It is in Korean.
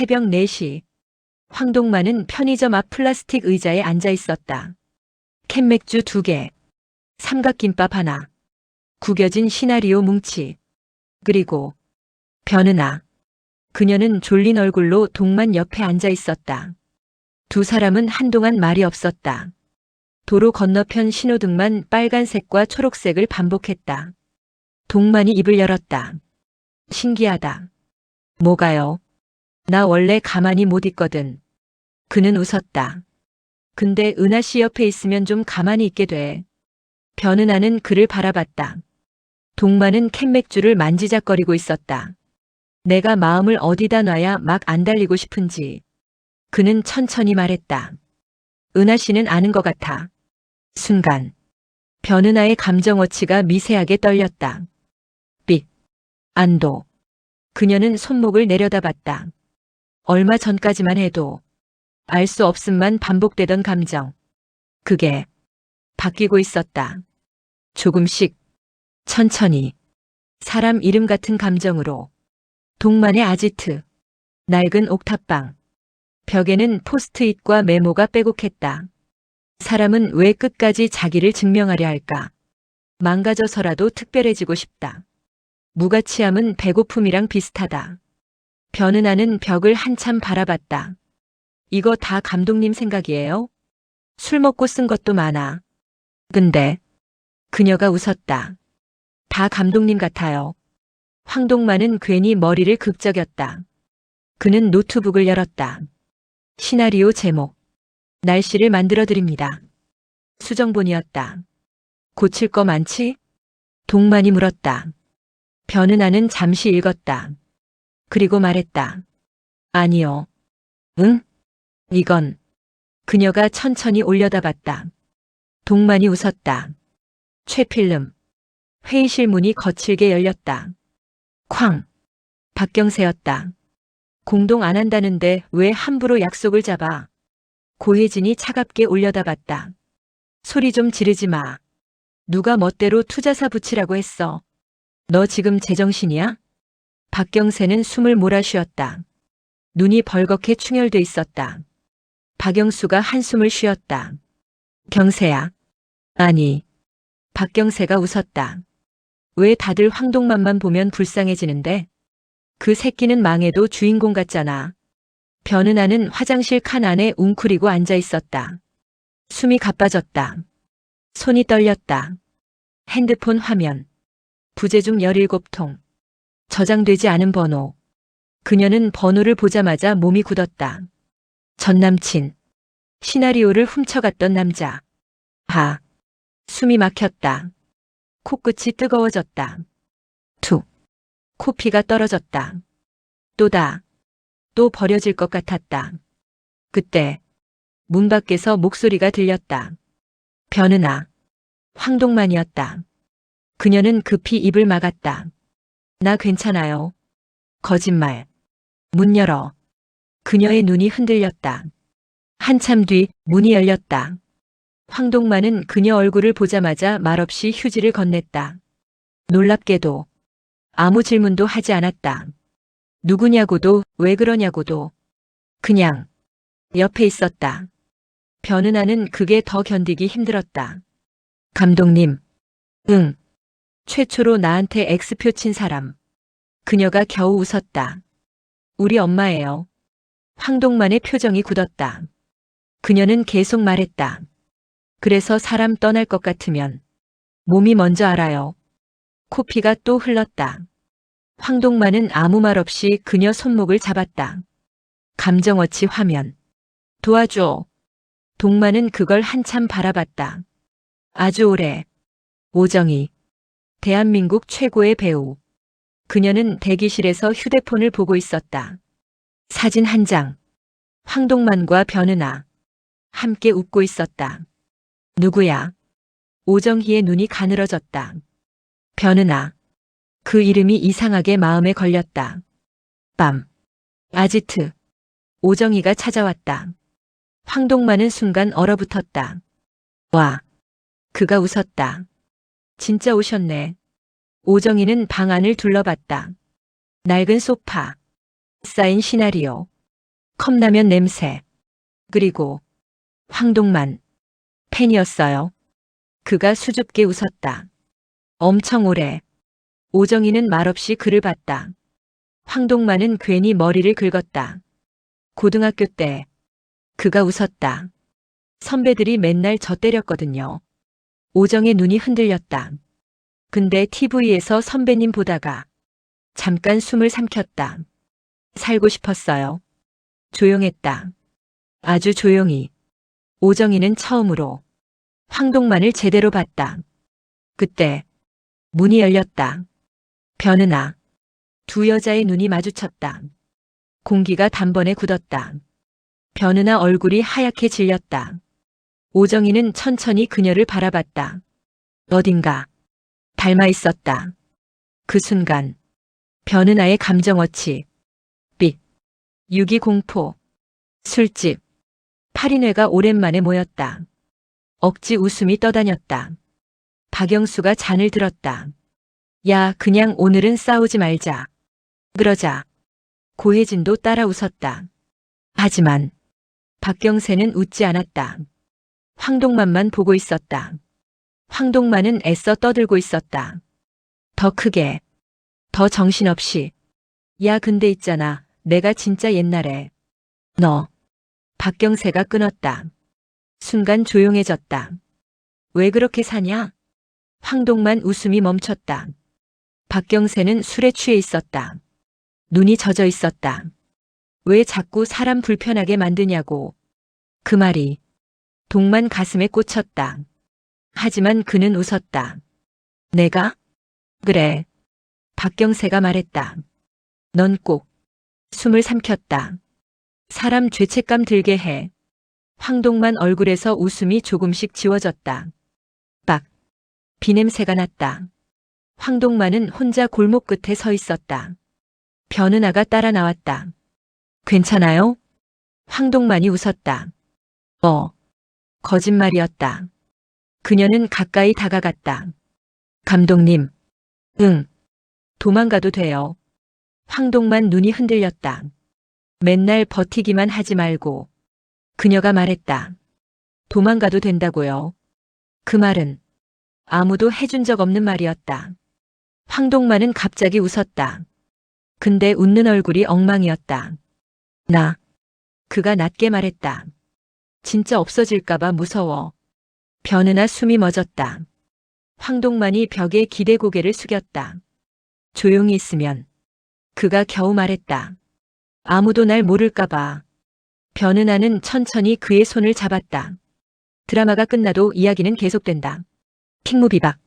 새벽 4시. 황동만은 편의점 앞 플라스틱 의자에 앉아 있었다. 캔맥주 2개, 삼각김밥 하나, 구겨진 시나리오 뭉치, 그리고 변은아. 그녀는 졸린 얼굴로 동만 옆에 앉아 있었다. 두 사람은 한동안 말이 없었다. 도로 건너편 신호등만 빨간색과 초록색을 반복했다. 동만이 입을 열었다. 신기하다. 뭐가요? 나 원래 가만히 못 있거든. 그는 웃었다. 근데 은하 씨 옆에 있으면 좀 가만히 있게 돼. 변은아는 그를 바라봤다. 동만은 캔맥주를 만지작거리고 있었다. 내가 마음을 어디다 놔야 막 안 달리고 싶은지. 그는 천천히 말했다. 은하 씨는 아는 것 같아. 순간 변은아의 감정어치가 미세하게 떨렸다. 삑. 안도. 그녀는 손목을 내려다봤다. 얼마 전까지만 해도 알 수 없음만 반복되던 감정. 그게 바뀌고 있었다. 조금씩, 천천히, 사람 이름 같은 감정으로. 동만의 아지트, 낡은 옥탑방. 벽에는 포스트잇과 메모가 빼곡했다. 사람은 왜 끝까지 자기를 증명하려 할까? 망가져서라도 특별해지고 싶다. 무가치함은 배고픔이랑 비슷하다. 변은아는 벽을 한참 바라봤다. 이거 다 감독님 생각이에요? 술 먹고 쓴 것도 많아. 근데 그녀가 웃었다. 다 감독님 같아요. 황동만은 괜히 머리를 극적였다. 그는 노트북을 열었다. 시나리오 제목. 날씨를 만들어 드립니다. 수정본이었다. 고칠 거 많지? 동만이 물었다. 변은아는 잠시 읽었다. 그리고 말했다. 아니요. 응? 이건. 그녀가 천천히 올려다봤다. 동만이 웃었다. 최필름. 회의실 문이 거칠게 열렸다. 쾅. 박경세였다. 공동 안 한다는데 왜 함부로 약속을 잡아? 고혜진이 차갑게 올려다봤다. 소리 좀 지르지 마. 누가 멋대로 투자사 붙이라고 했어. 너 지금 제정신이야? 박경세는 숨을 몰아쉬었다. 눈이 벌겋게 충혈돼 있었다. 박영수가 한숨을 쉬었다. 경세야. 아니. 박경세가 웃었다. 왜 다들 황동만만 보면 불쌍해지는데? 그 새끼는 망해도 주인공 같잖아. 변은아는 화장실 칸 안에 웅크리고 앉아 있었다. 숨이 가빠졌다. 손이 떨렸다. 핸드폰 화면. 부재중 17통. 저장되지 않은 번호. 그녀는 번호를 보자마자 몸이 굳었다. 전남친. 시나리오를 훔쳐갔던 남자. 하. 숨이 막혔다. 코끝이 뜨거워졌다. 툭. 코피가 떨어졌다. 또다. 또 버려질 것 같았다. 그때 문 밖에서 목소리가 들렸다. 변은아. 황동만이었다. 그녀는 급히 입을 막았다. 나 괜찮아요. 거짓말. 문 열어. 그녀의 눈이 흔들렸다. 한참 뒤 문이 열렸다. 황동만은 그녀 얼굴을 보자마자 말없이 휴지를 건넸다. 놀랍게도 아무 질문도 하지 않았다. 누구냐고도 왜 그러냐고도 그냥 옆에 있었다. 변은아는 그게 더 견디기 힘들었다. 감독님. 응. 최초로 나한테 X표 친 사람. 그녀가 겨우 웃었다. 우리 엄마예요. 황동만의 표정이 굳었다. 그녀는 계속 말했다. 그래서 사람 떠날 것 같으면 몸이 먼저 알아요. 코피가 또 흘렀다. 황동만은 아무 말 없이 그녀 손목을 잡았다. 감정어치 화면. 도와줘. 동만은 그걸 한참 바라봤다. 아주 오래. 오정희. 대한민국 최고의 배우. 그녀는 대기실에서 휴대폰을 보고 있었다. 사진 한 장. 황동만과 변은아. 함께 웃고 있었다. 누구야? 오정희의 눈이 가늘어졌다. 변은아. 그 이름이 이상하게 마음에 걸렸다. 밤. 아지트. 오정희가 찾아왔다. 황동만은 순간 얼어붙었다. 와. 그가 웃었다. 진짜 오셨네. 오정희는 방 안을 둘러봤다. 낡은 소파. 쌓인 시나리오. 컵라면 냄새. 그리고 황동만. 팬이었어요. 그가 수줍게 웃었다. 엄청 오래. 오정희는 말없이 그를 봤다. 황동만은 괜히 머리를 긁었다. 고등학교 때 그가 웃었다. 선배들이 맨날 저 때렸거든요. 오정의 눈이 흔들렸다. 근데 TV에서 선배님 보다가 잠깐 숨을 삼켰다. 살고 싶었어요. 조용했다. 아주 조용히. 오정희는 처음으로 황동만을 제대로 봤다. 그때 문이 열렸다. 변은아. 두 여자의 눈이 마주쳤다. 공기가 단번에 굳었다. 변은아 얼굴이 하얗게 질렸다. 오정희는 천천히 그녀를 바라봤다. 어딘가 닮아 있었다. 그 순간 변은아의 감정어치, 삑, 유기공포, 술집, 파리뇌가 오랜만에 모였다. 억지 웃음이 떠다녔다. 박영수가 잔을 들었다. 야, 그냥 오늘은 싸우지 말자. 그러자 고혜진도 따라 웃었다. 하지만 박경세는 웃지 않았다. 황동만만 보고 있었다. 황동만은 애써 떠들고 있었다. 더 크게, 더 정신없이. 야, 근데 있잖아. 내가 진짜 옛날에 너. 박경세가 끊었다. 순간 조용해졌다. 왜 그렇게 사냐? 황동만 웃음이 멈췄다. 박경세는 술에 취해 있었다. 눈이 젖어 있었다. 왜 자꾸 사람 불편하게 만드냐고. 그 말이 동만 가슴에 꽂혔다. 하지만 그는 웃었다. 내가? 그래. 박경세가 말했다. 넌 꼭. 숨을 삼켰다. 사람 죄책감 들게 해. 황동만 얼굴에서 웃음이 조금씩 지워졌다. 빡. 비냄새가 났다. 황동만은 혼자 골목 끝에 서 있었다. 변은아가 따라 나왔다. 괜찮아요? 황동만이 웃었다. 거짓말이었다. 그녀는 가까이 다가갔다. 감독님. 응. 도망가도 돼요. 황동만 눈이 흔들렸다. 맨날 버티기만 하지 말고. 그녀가 말했다. 도망가도 된다고요. 그 말은 아무도 해준 적 없는 말이었다. 황동만은 갑자기 웃었다. 근데 웃는 얼굴이 엉망이었다. 나. 그가 낮게 말했다. 진짜 없어질까봐 무서워. 변은아 숨이 멎었다. 황동만이 벽에 기대 고개를 숙였다. 조용히 있으면. 그가 겨우 말했다. 아무도 날 모를까봐. 변은아는 천천히 그의 손을 잡았다. 드라마가 끝나도 이야기는 계속된다. 킹무비박.